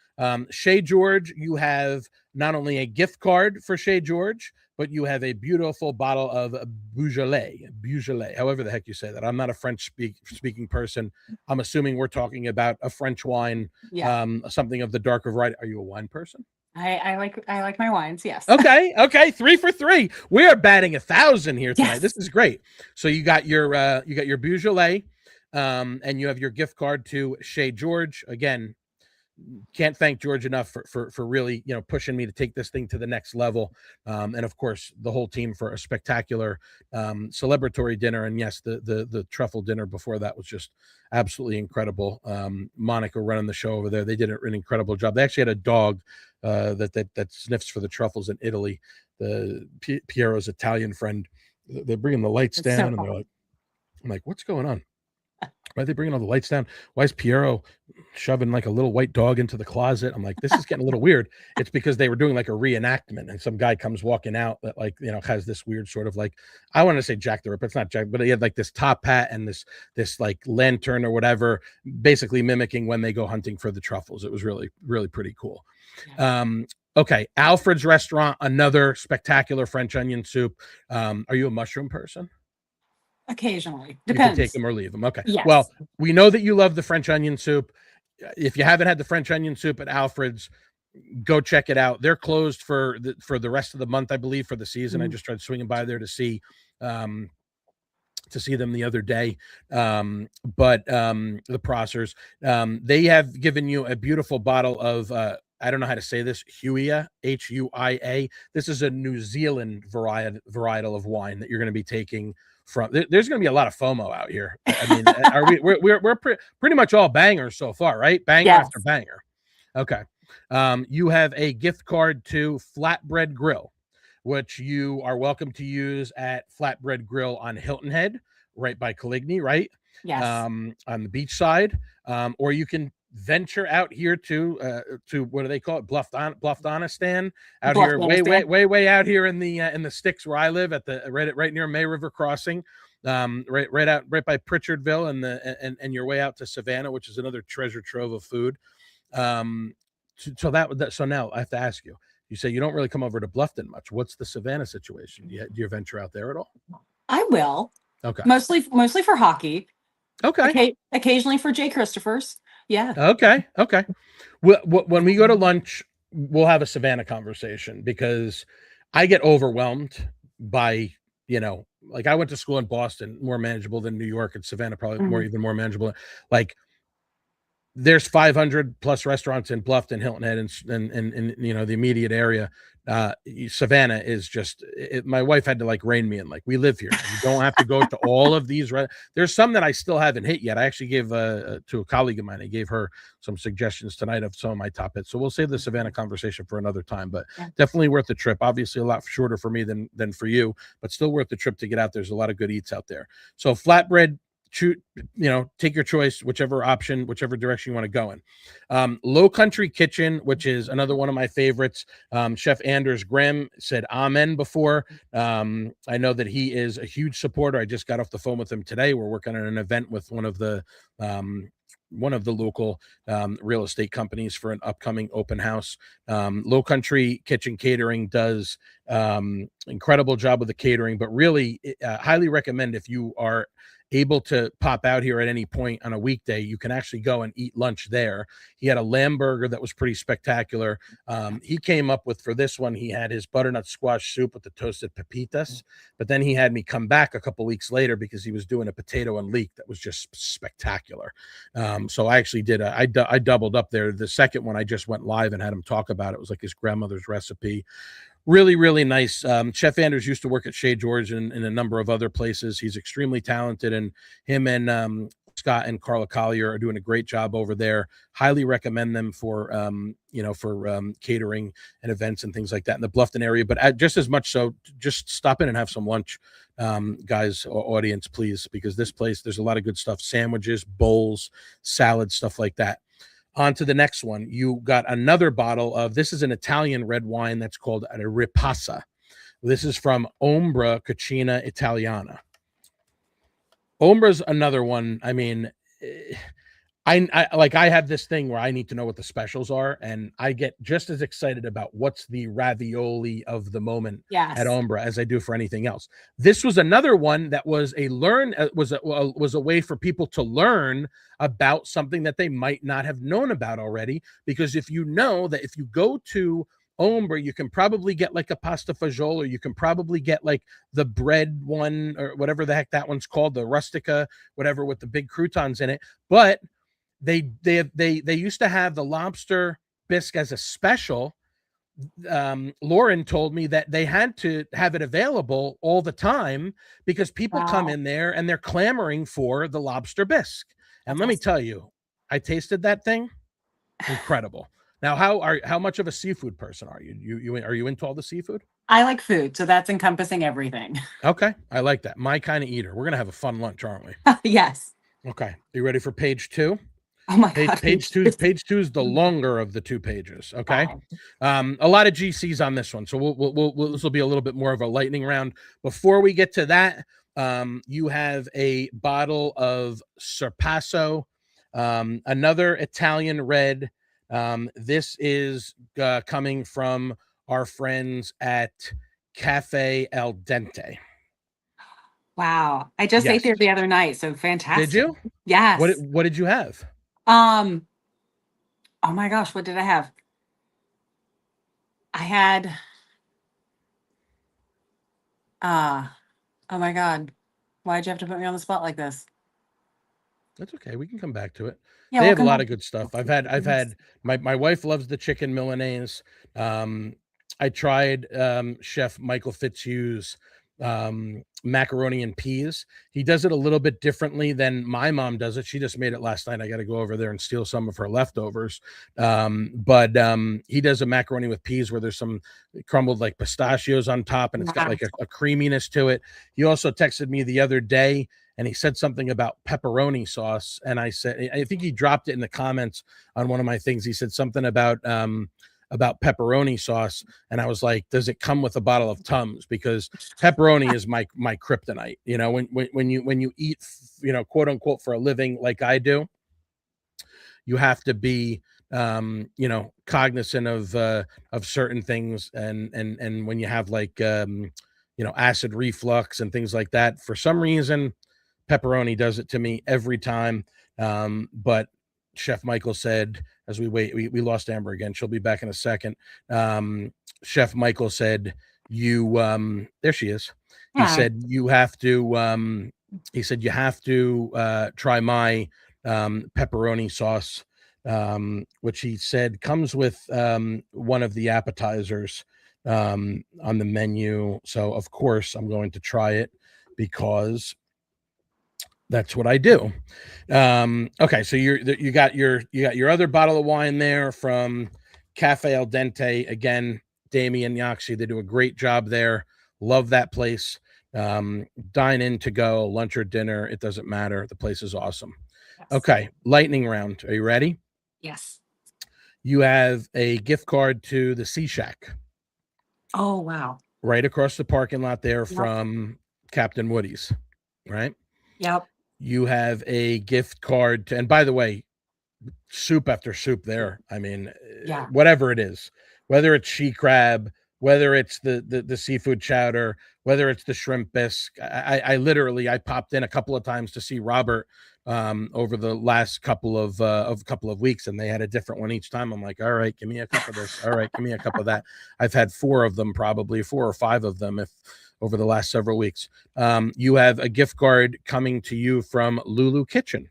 Chez George, you have not only a gift card for Chez George, but you have a beautiful bottle of Beaujolais, however the heck you say that. I'm not a French speaking person. I'm assuming we're talking about a French wine, something of the darker variety. Are you a wine person? I like my wines. Yes. Okay. 3 for 3. We are batting 1,000 here tonight. Yes. This is great. So you got your Beaujolais, and you have your gift card to Chez George. Again, can't thank George enough for really pushing me to take this thing to the next level, and of course the whole team for a spectacular celebratory dinner. And yes, the truffle dinner before that was just absolutely incredible. Monica running the show over there, they did an incredible job. They actually had a dog that sniffs for the truffles in Italy. The Piero's Italian friend, they're bringing the lights down, and they're like, I'm like, what's going on? Why are they bringing all the lights down? Why is Piero shoving like a little white dog into the closet? I'm like, this is getting a little weird. It's because they were doing like a reenactment, and some guy comes walking out that has this weird sort of like, I want to say Jack the Ripper. It's not Jack, but he had like this top hat and this like lantern or whatever, basically mimicking when they go hunting for the truffles. It was really, really pretty cool. Okay. Alfred's Restaurant, another spectacular French onion soup. Are you a mushroom person? Occasionally. Depends. You can take them or leave them. Okay. Yes. Well, we know that you love the French onion soup. If you haven't had the French onion soup at Alfred's, go check it out. They're closed for the rest of the month, I believe, for the season. I just tried swinging by there to see them the other day. But the Prossers, they have given you a beautiful bottle of I don't know how to say this, Huia, Huia. This is a New Zealand varietal of wine that you're going to be taking from. There's going to be a lot of FOMO out here. I mean, we're pretty much all bangers so far, right? Banger after banger. Okay. You have a gift card to Flatbread Grill, which you are welcome to use at Flatbread Grill on Hilton Head, right by Coligny, right? Yes. On the beach side, or you can venture out here to what do they call it, Bluffdonistan, out here way out here in the sticks where I live at the right near May River Crossing, right by Pritchardville, and your way out to Savannah, which is another treasure trove of food. So now I have to ask you. You say you don't really come over to Bluffton much. What's the Savannah situation? Do you venture out there at all? I will. Okay. Mostly for hockey. Okay. Occasionally for Jay Christopher's. Yeah. Okay. When we go to lunch, we'll have a Savannah conversation because I get overwhelmed by, like I went to school in Boston, more manageable than New York, and Savannah probably even more manageable. Like there's 500 plus restaurants in Bluffton, Hilton Head, and you know, the immediate area. Savannah is just my wife had to like rein me in, like, we live here, you don't have to go to all of these. There's some that I still haven't hit yet. I actually gave to a colleague of mine, I gave her some suggestions tonight of some of my top hits, so we'll save the Savannah conversation for another time, but definitely worth the trip. Obviously a lot shorter for me than for you, but still worth the trip to get out. There's a lot of good eats out there. So flatbread, shoot, you know, take your choice, whichever option, whichever direction you want to go in. Low Country Kitchen, which is another one of my favorites. Chef Anders Graham said amen before. I know that he is a huge supporter. I just got off the phone with him today. We're working on an event with one of the local real estate companies for an upcoming open house. Low Country Kitchen Catering does incredible job with the catering, but really highly recommend, if you are able to pop out here at any point on a weekday, you can actually go and eat lunch there. He had a lamb burger that was pretty spectacular. He came up with, for this one, he had his butternut squash soup with the toasted pepitas, but then he had me come back a couple weeks later because he was doing a potato and leek that was just spectacular. So I actually did I doubled up there. The second one, I just went live and had him talk about it. It was like his grandmother's recipe. Really, really nice. Chef Anders used to work at Chez George and a number of other places. He's extremely talented, and him and Scott and Carla Collier are doing a great job over there. Highly recommend them for catering and events and things like that in the Bluffton area. But just as much so, just stop in and have some lunch, guys, audience, please, because this place, there's a lot of good stuff: sandwiches, bowls, salads, stuff like that. On to the next one. You got another bottle of, this is an Italian red wine that's called a Ripassa. This is from Ombra Cucina Italiana. Ombra's another one. I mean, I have this thing where I need to know what the specials are, and I get just as excited about what's the ravioli of the moment at Ombra as I do for anything else. This was another one that was was a way for people to learn about something that they might not have known about already, because if you know that if you go to Ombra, you can probably get like a pasta fagioli, or you can probably get like the bread one, or whatever the heck that one's called, the rustica, whatever, with the big croutons in it. But they used to have the lobster bisque as a special. Lauren told me that they had to have it available all the time because people come in there and they're clamoring for the lobster bisque. And let me tell you, I tasted that thing. Incredible. Now, how much of a seafood person are you? Are you into all the seafood? I like food, so that's encompassing everything. Okay, I like that. My kind of eater. We're gonna have a fun lunch, aren't we? Yes. Okay. Are you ready for page 2? Oh my God. Page two is the longer of the 2 pages. Okay. Wow. A lot of GCs on this one. So this will be a little bit more of a lightning round. Before we get to that, you have a bottle of Sorpasso, another Italian red. This is coming from our friends at Cafe Al Dente. Wow. I just ate there the other night, so fantastic. Did you? Yes. What did you have? Oh my gosh, what did I have? I had oh my God. Why'd you have to put me on the spot like this? That's okay. We can come back to it. Yeah, they have a lot of good stuff. I've had my wife loves the chicken Milanese. I tried Chef Michael Fitzhugh's macaroni and peas. He does it a little bit differently than my mom does it. She just made it last night. I got to go over there and steal some of her leftovers. But he does a macaroni with peas where there's some crumbled like pistachios on top, and it's got like a creaminess to it. He also texted me the other day and he said something about pepperoni sauce. And I said, I think he dropped it in the comments on one of my things. He said something about pepperoni sauce, and I was like, does it come with a bottle of Tums? Because pepperoni is my kryptonite. You know, when you eat, you know, quote unquote, for a living like I do, you have to be you know, cognizant of certain things, and when you have like you know, acid reflux and things like that, for some reason pepperoni does it to me every time. But Chef Michael said, as we wait, we lost Amber again. She'll be back in a second. Chef Michael said, there she is. He said, you have to try my pepperoni sauce. which he said comes with one of the appetizers on the menu. So of course I'm going to try it because that's what I do. Okay, so you got your other bottle of wine there from Cafe Al Dente. Again, Damien Yaxi, they do a great job there. Love that place. Dine in to go, lunch or dinner, it doesn't matter. The place is awesome. Yes. Okay, lightning round. Are you ready? Yes. You have a gift card to the Sea Shack. Oh, wow. Right across the parking lot there from Captain Woody's, right? Yep. You have a gift card to, and by the way, soup after soup there. I mean, whatever it is, whether it's she crab, whether it's the seafood chowder, whether it's the shrimp bisque. I literally popped in a couple of times to see Robert over the last couple of weeks, and they had a different one each time. I'm like, all right, give me a cup of this. All right, give me a cup of that. I've had 4 of them, probably 4 or 5 of them, if over the last several weeks. You have a gift card coming to you from Lulu Kitchen.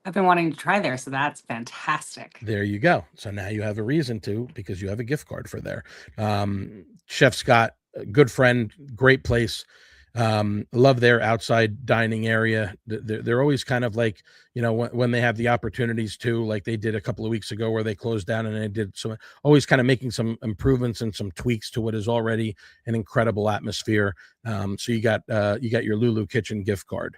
I've been wanting to try there, so that's fantastic. There you go. So now you have a reason to, because you have a gift card for there. Chef Scott, a good friend, great place. Love their outside dining area. They're always kind of like, when they have the opportunities to, like they did a couple of weeks ago where they closed down, and they did so, always kind of making some improvements and some tweaks to what is already an incredible atmosphere. So you got your Lulu Kitchen gift card.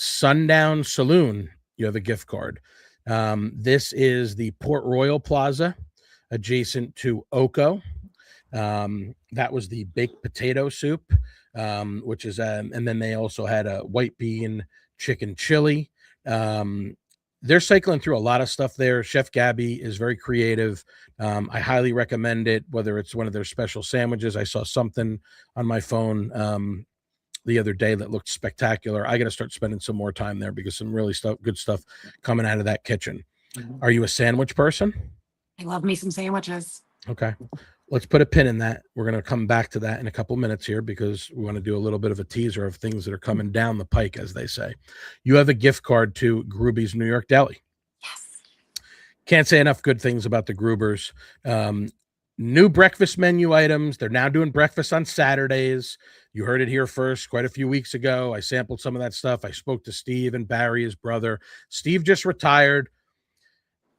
Sundown Saloon, you have a gift card. This is the Port Royal Plaza adjacent to Oko. That was the baked potato soup, which is and then they also had a white bean chicken chili. They're cycling through a lot of stuff there. Chef Gabby is very creative. I highly recommend it, whether it's one of their special sandwiches. I saw something on my phone the other day that looked spectacular. I got to start spending some more time there because some really good stuff coming out of that kitchen. Are you a sandwich person? I love me some sandwiches. Okay. Let's put a pin in that. We're going to come back to that in a couple minutes here because we want to do a little bit of a teaser of things that are coming down the pike, as they say. You have a gift card to Gruby's New York Deli. Yes. Can't say enough good things about the Grubers. New breakfast menu items. They're now doing breakfast on Saturdays. You heard it here first quite a few weeks ago. I sampled some of that stuff. I spoke to Steve and Barry, his brother. Steve just retired.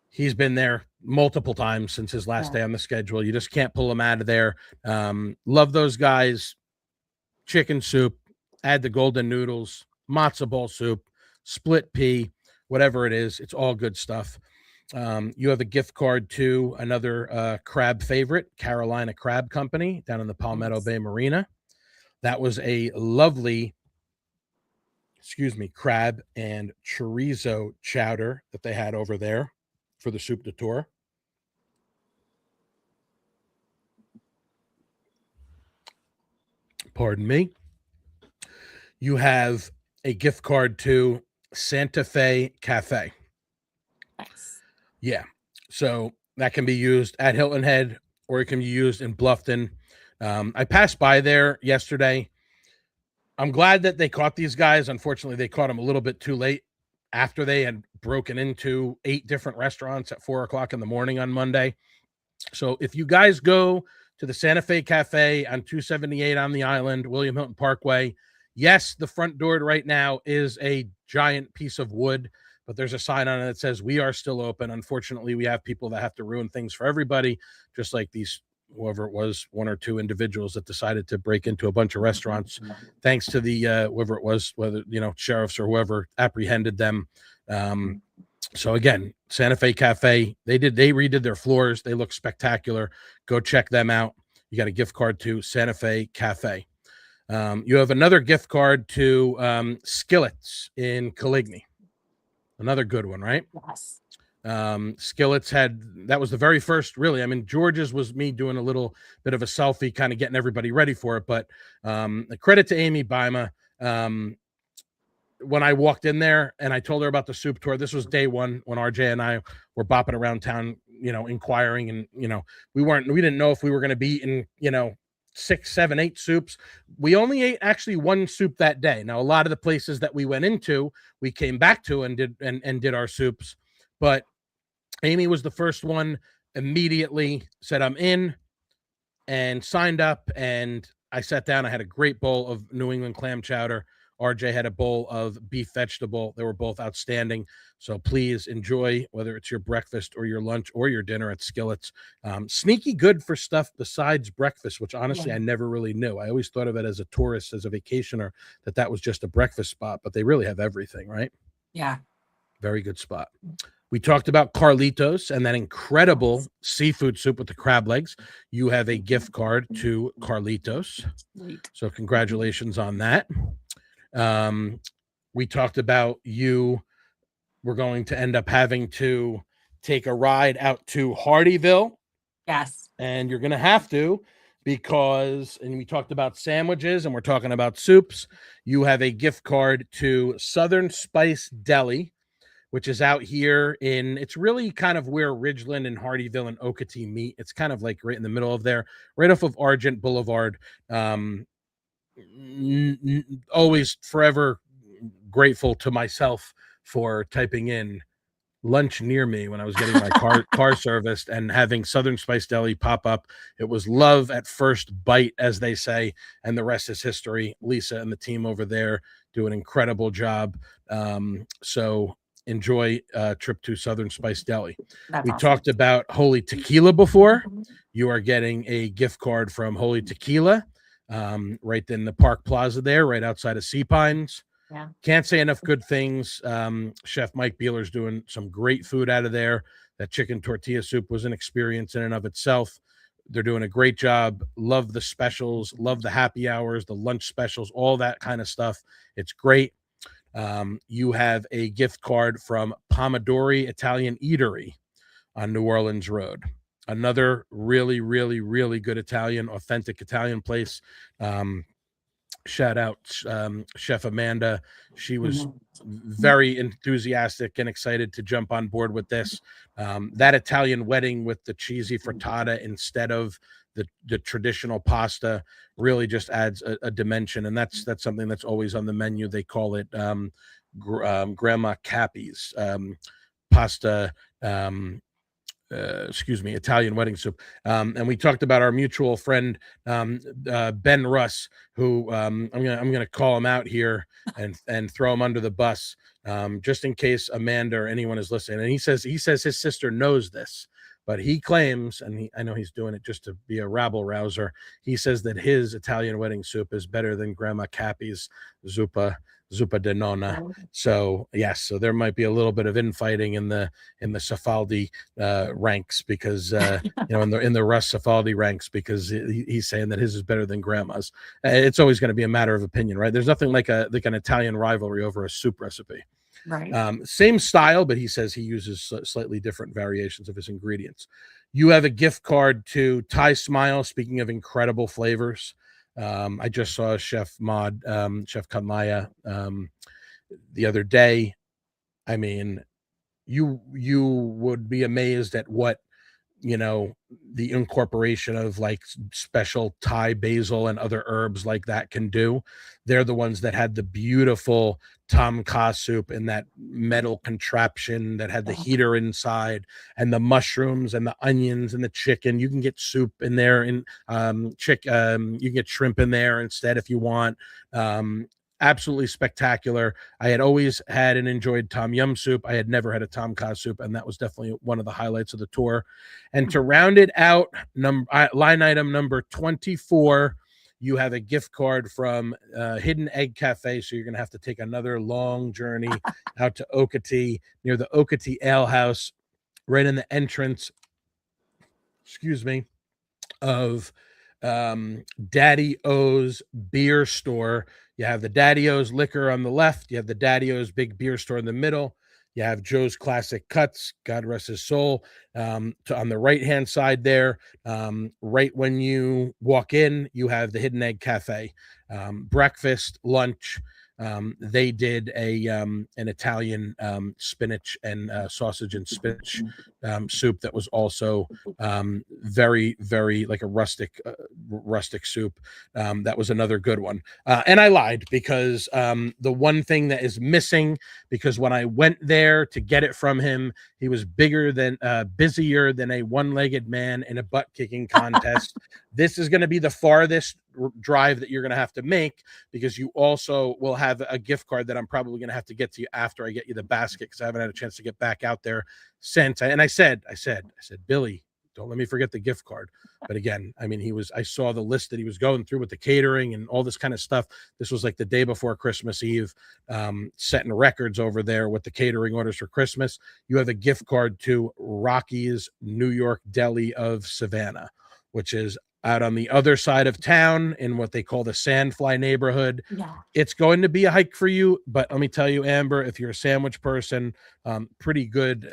He's been there multiple times since his last day on the schedule. You just can't pull him out of there. Love those guys. Chicken soup, add the golden noodles, matzo ball soup, split pea, whatever it is. It's all good stuff. You have a gift card to another crab favorite, Carolina Crab Company, down in the Palmetto Bay Marina. That was a lovely, crab and chorizo chowder that they had over there for the soup de tour. Pardon me. You have a gift card to Santa Fe Cafe. Nice. Yeah. So that can be used at Hilton Head or it can be used in Bluffton. I passed by there yesterday. I'm glad that they caught these guys. Unfortunately, they caught them a little bit too late after they had broken into 8 different restaurants at 4:00 in the morning on Monday. So if you guys go to the Santa Fe Cafe on 278 on the island, William Hilton Parkway, yes, the front door right now is a giant piece of wood, but there's a sign on it that says we are still open. Unfortunately, we have people that have to ruin things for everybody, just like these, whoever it was, 1 or 2 individuals that decided to break into a bunch of restaurants, thanks to the whoever it was, whether sheriffs or whoever apprehended them. So again, Santa Fe Cafe, they redid their floors. They look spectacular. Go check them out. You got a gift card to Santa Fe Cafe. You have another gift card to Skillets in Coligny. Another good one, right? Yes. Skillets that was the very first, really. I mean, George's was me doing a little bit of a selfie, kind of getting everybody ready for it. But a credit to Amy Bima. When I walked in there and I told her about the soup tour, this was day 1 when RJ and I were bopping around town, inquiring, and we didn't know if we were going to be eating, 6, 7, 8 soups. We only ate actually one soup that day. Now, a lot of the places that we went into, we came back to and did our soups. But Amy was the first one, immediately said, I'm in, and signed up. And I sat down. I had a great bowl of New England clam chowder. RJ had a bowl of beef vegetable. They were both outstanding. So please enjoy, whether it's your breakfast or your lunch or your dinner at Skillet's. Sneaky good for stuff besides breakfast, which honestly I never really knew. I always thought of it as a tourist, as a vacationer, that was just a breakfast spot, but they really have everything, right? Yeah. Very good spot. We talked about Carlitos and that incredible seafood soup with the crab legs. You have a gift card to Carlitos. Sweet. So congratulations on that. We talked about you were going to end up having to take a ride out to Hardyville. Yes. And you're going to have to, because, and we talked about sandwiches and we're talking about soups. You have a gift card to Southern Spice Deli, which is out here it's really kind of where Ridgeland and Hardyville and Okatee meet. It's kind of like right in the middle of there, right off of Argent Boulevard. Always forever grateful to myself for typing in lunch near me when I was getting my car serviced and having Southern Spice Deli pop up. It was love at first bite, as they say, and the rest is history. Lisa and the team over there do an incredible job. So enjoy a trip to Southern Spice Deli. We talked about Holy Tequila before. You are getting a gift card from Holy Tequila, right in the Park Plaza there, right outside of Sea Pines. Yeah. Can't say enough good things. Chef Mike Beeler's doing some great food out of there. That chicken tortilla soup was an experience in and of itself. They're doing a great job. Love the specials, love the happy hours, the lunch specials, all that kind of stuff. It's great. You have a gift card from Pomodori Italian Eatery on New Orleans Road. Another really, really, really good authentic Italian place. Shout out Chef Amanda. She was very enthusiastic and excited to jump on board with this. That Italian wedding with the cheesy frittata instead of the traditional pasta really just adds a dimension, and that's something that's always on the menu. They call it Grandma Cappy's pasta. Italian wedding soup. And we talked about our mutual friend, Ben Russ, who I'm gonna call him out here and throw him under the bus, just in case Amanda or anyone is listening. And he says his sister knows this, but he claims, and I know he's doing it just to be a rabble rouser. He says that his Italian wedding soup is better than Grandma Cappy's zuppa de nonna. So yes, so there might be a little bit of infighting in the Cefaldi ranks, because in the Russ Cefaldi ranks, because he's saying that his is better than Grandma's. It's always going to be a matter of opinion, right? There's nothing like an Italian rivalry over a soup recipe. Right. Same style, but he says he uses slightly different variations of his ingredients. You have a gift card to Thai Smile. Speaking of incredible flavors, I just saw Chef Kanlaya the other day. I mean, you would be amazed at what the incorporation of like special Thai basil and other herbs like that can do. They're the ones that had the beautiful tom kha soup in that metal contraption that had the heater inside, and the mushrooms and the onions and the chicken. You can get soup in there, and you can get shrimp in there instead if you want. Absolutely spectacular. I had always had and enjoyed tom yum soup. I had never had a tom kha soup, and that was definitely one of the highlights of the tour. And to round it out, line item number 24, you have a gift card from Hidden Egg Cafe. So you're going to have to take another long journey out to Okatee, near the Okatee Ale House, right in the entrance, of Daddy O's beer store. You have the Daddy O's liquor on the left. You have the Daddy O's big beer store in the middle. You have Joe's Classic Cuts, God rest his soul, on the right-hand side there. Right when you walk in, you have the Hidden Egg Cafe. Breakfast, lunch, They did an Italian spinach and sausage and spinach soup that was also very, very like a rustic soup. That was another good one. And I lied because the one thing that is missing, because when I went there to get it from him, he was busier than a one-legged man in a butt-kicking contest. This is going to be the farthest drive that you're going to have to make, because you also will have a gift card that I'm probably going to have to get to you after I get you the basket, because I haven't had a chance to get back out there since. And I said, Billy, don't let me forget the gift card. But again, I mean, I saw the list that he was going through with the catering and all this kind of stuff. This was like the day before Christmas Eve, setting records over there with the catering orders for Christmas. You have a gift card to Rocky's New York Deli of Savannah, which is out on the other side of town in what they call the Sandfly neighborhood. Yeah. It's going to be a hike for you, but let me tell you, Amber, if you're a sandwich person, pretty good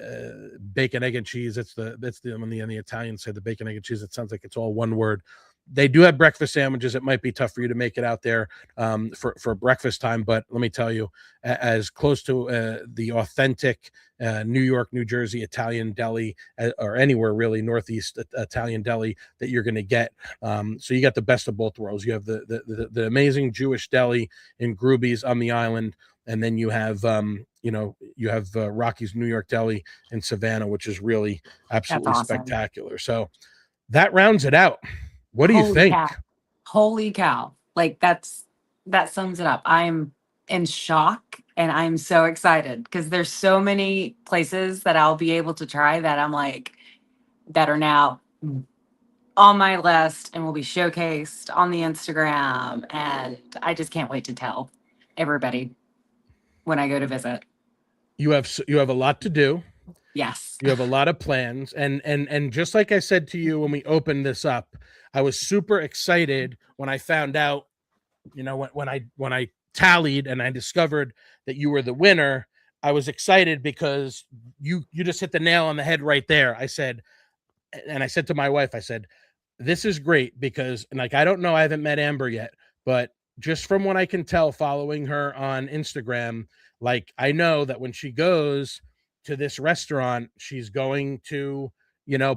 bacon, egg, and cheese. That's the on the Italian side, the bacon, egg, and cheese. It sounds like it's all one word. They do have breakfast sandwiches. It might be tough for you to make it out there for breakfast time, but let me tell you, as close to the authentic New York, New Jersey Italian deli, or anywhere really Northeast Italian deli that you're going to get. So you got the best of both worlds. You have the amazing Jewish deli in Grooby's on the island, and then you have Rocky's New York Deli in Savannah, which is really absolutely awesome. Spectacular. So that rounds it out. What do you think? Holy cow. Like that sums it up. I'm in shock and I'm so excited because there's so many places that I'll be able to try that I'm like, that are now on my list and will be showcased on the Instagram. And I just can't wait to tell everybody when I go to visit. You have a lot to do. Yes. You have a lot of plans. And just like I said to you when we opened this up, I was super excited when I found out, when I tallied and I discovered that you were the winner. I was excited because you just hit the nail on the head right there. I said to my wife, I said, this is great because, like, I don't know, I haven't met Amber yet, but just from what I can tell following her on Instagram, like, I know that when she goes to this restaurant, she's going to,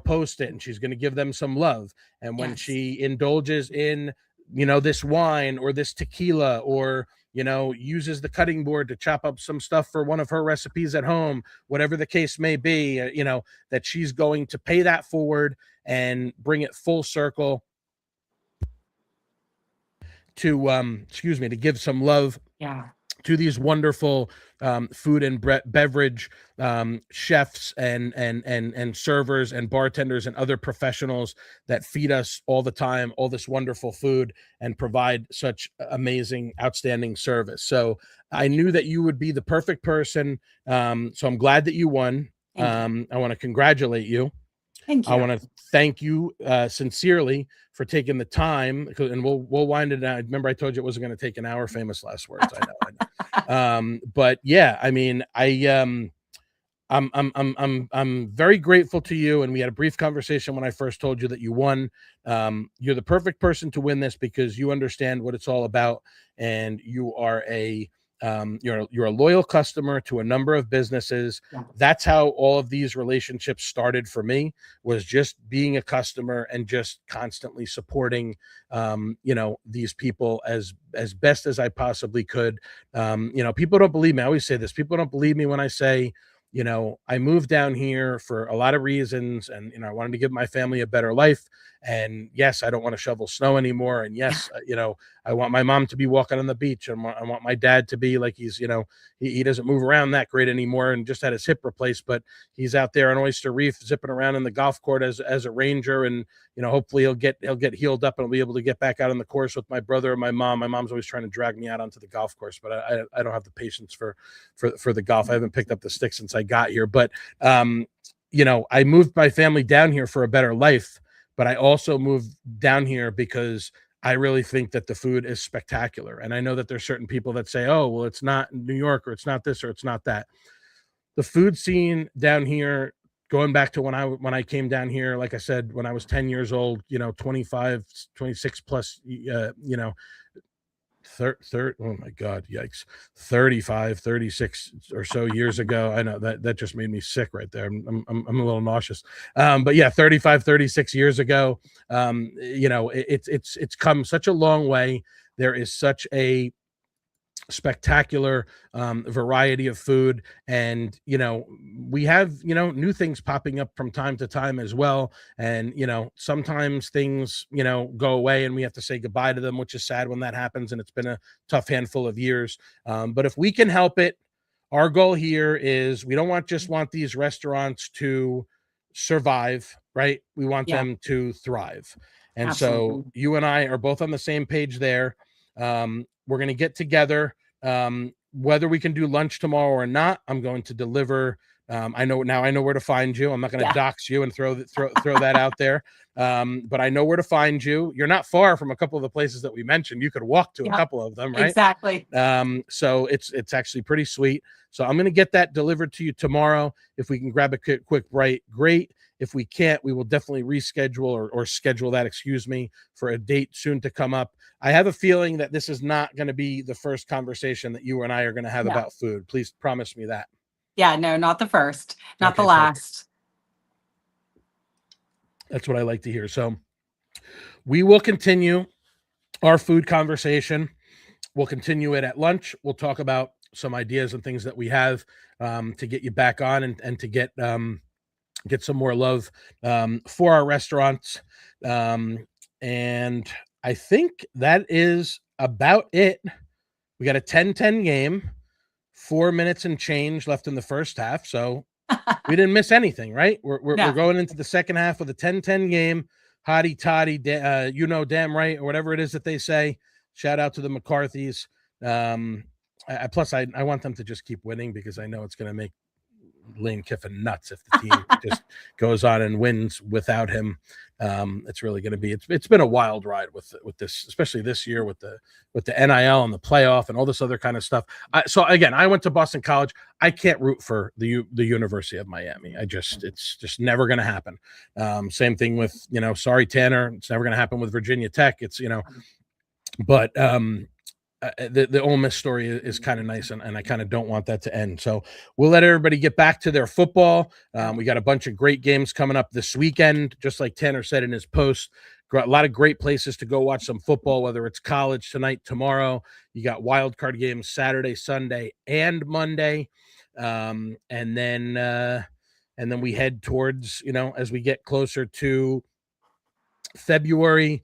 post it and she's going to give them some love. And when she indulges in, this wine or this tequila, or, uses the cutting board to chop up some stuff for one of her recipes at home, whatever the case may be, that she's going to pay that forward and bring it full circle to, to give some love to these wonderful food and beverage chefs and servers and bartenders and other professionals that feed us all the time, all this wonderful food, and provide such amazing, outstanding service. So I knew that you would be the perfect person. So I'm glad that you won. I want to congratulate you. Thank you. I want to thank you sincerely for taking the time, and we'll wind it down. Remember, I told you it wasn't going to take an hour. Famous last words. I know. But yeah, I mean, I'm very grateful to you, and we had a brief conversation when I first told you that you won. You're the perfect person to win this because you understand what it's all about, and you are you're a loyal customer to a number of businesses. That's how all of these relationships started for me, was just being a customer and just constantly supporting these people as best as I possibly could. People don't believe me. I always say this. People don't believe me when I say, I moved down here for a lot of reasons, and I wanted to give my family a better life. And yes, I don't want to shovel snow anymore. And yes, I want my mom to be walking on the beach, and I want my dad to be like he's, he doesn't move around that great anymore, and just had his hip replaced, but he's out there on Oyster Reef zipping around in the golf court as a ranger, and hopefully he'll get healed up and I'll be able to get back out on the course with my brother and my mom. My mom's always trying to drag me out onto the golf course, but I don't have the patience for the golf. I haven't picked up the stick since I got here, but I moved my family down here for a better life, but I also moved down here because I really think that the food is spectacular. And I know that there's certain people that say, oh, well, it's not New York, or it's not this, or it's not that. The food scene down here, going back to when I came down here, like I said, when I was 10 years old, 25, 26 plus, Oh my God, yikes. 35, 36 or so years ago. I know that just made me sick right there. I'm a little nauseous. But yeah, 35, 36 years ago, it's come such a long way. There is such a spectacular variety of food, and we have new things popping up from time to time as well, and sometimes things go away and we have to say goodbye to them, which is sad when that happens, and it's been a tough handful of years. But if we can help it, our goal here is we don't want these restaurants to survive, right? We want them to thrive. And Absolutely. so you and I are both on the same page there. We're going to get together. Whether we can do lunch tomorrow or not, I'm going to deliver. I know where to find you. I'm not going to dox you and throw that out there. But I know where to find you. You're not far from a couple of the places that we mentioned. You could walk to a couple of them, right? Exactly. So it's actually pretty sweet. So I'm going to get that delivered to you tomorrow. If we can grab a quick bite, great. If we can't, we will definitely reschedule or schedule that, for a date soon to come up. I have a feeling that this is not going to be the first conversation that you and I are going to have about food. Please promise me that. Yeah, no, not the first, not the last. That's what I like to hear. So we will continue our food conversation. We'll continue it at lunch. We'll talk about some ideas and things that we have to get you back on and to get some more love for our restaurants. And I think that is about it. We got a 10-10 game, 4 minutes and change left in the first half. So we didn't miss anything, right? We're going into the second half with a 10-10 game. Hotty toddy, damn right, or whatever it is that they say. Shout out to the McCarthys. Plus, I want them to just keep winning because I know it's going to make Lane Kiffin nuts if the team just goes on and wins without him. It's really going to be. It's been a wild ride with this, especially this year with the NIL and the playoff and all this other kind of stuff. So again, I went to Boston College. I can't root for the University of Miami. It's just never going to happen. Same thing with sorry Tanner, it's never going to happen with Virginia Tech. It's but the Ole Miss story is kind of nice, and I kind of don't want that to end. So we'll let everybody get back to their football. We got a bunch of great games coming up this weekend, just like Tanner said in his post. Got a lot of great places to go watch some football, whether it's college tonight, tomorrow. You got wild card games Saturday, Sunday, and Monday, and then we head towards as we get closer to February.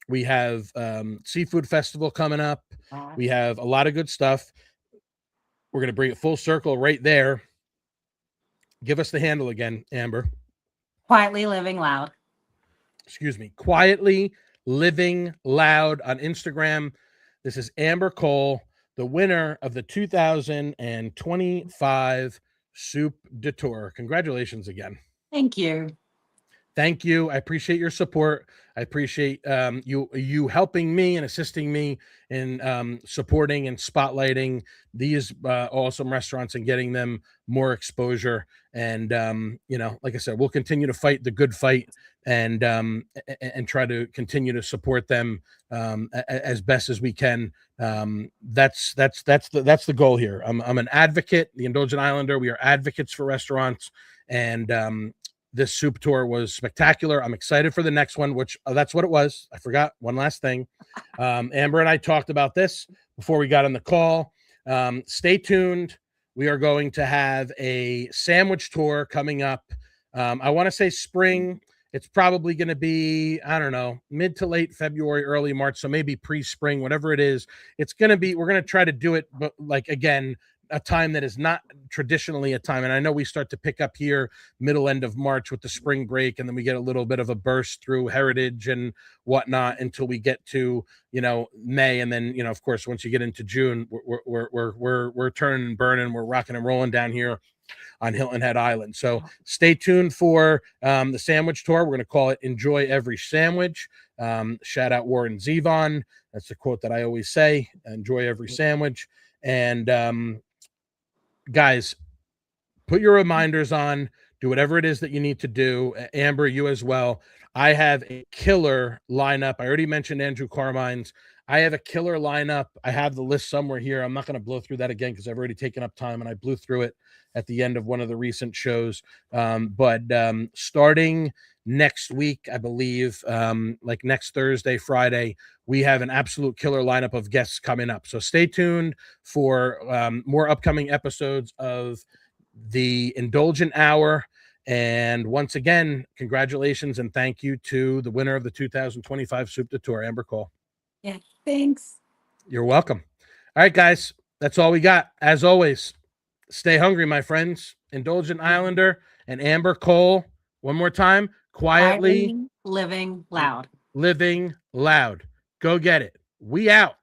We have Seafood Festival coming up. We have a lot of good stuff. We're going to bring it full circle right there. Give us the handle again, Amber. Quietly Living Loud. Excuse me. Quietly Living Loud on Instagram. This is Amber Cole, the winner of the 2025 Soup de Tour. Congratulations again. Thank you. Thank you. I appreciate your support. I appreciate you helping me and assisting me in supporting and spotlighting these awesome restaurants and getting them more exposure. And like I said, we'll continue to fight the good fight and try to continue to support them as best as we can. That's the goal here. I'm an advocate. The Indulgent Islander. We are advocates for restaurants, and this soup tour was spectacular. I'm excited for the next one, which that's what it was. I forgot one last thing. Amber and I talked about this before we got on the call. Stay tuned. We are going to have a sandwich tour coming up. I want to say spring. It's probably going to be, I don't know, mid to late February, early March. So maybe pre-spring, whatever it is. It's going to be, we're going to try to do it, but like, again, a time that is not traditionally a time. And I know we start to pick up here end of March with the spring break, and then we get a little bit of a burst through Heritage and whatnot until we get to, May. And then, of course, once you get into June, we're turning and burning, we're rocking and rolling down here on Hilton Head Island. So stay tuned for the sandwich tour. We're going to call it Enjoy Every Sandwich. Shout out Warren Zevon. That's the quote that I always say, enjoy every sandwich. And guys, put your reminders on, do whatever it is that you need to do. Amber, you as well. I have a killer lineup. I already mentioned Andrew Carmine's. I have a killer lineup. I have the list somewhere here. I'm not going to blow through that again because I've already taken up time and I blew through it at the end of one of the recent shows. But starting next week, I believe, like next Thursday, Friday, we have an absolute killer lineup of guests coming up. So stay tuned for more upcoming episodes of the Indulgent Hour. And once again, congratulations and thank you to the winner of the 2025 Soup de Tour, Amber Cole. Yeah, thanks. You're welcome. All right, guys, that's all we got. As always, stay hungry, my friends. Indulgent Islander and Amber Cole. One more time. Quietly living loud. Living loud. Go get it. We out.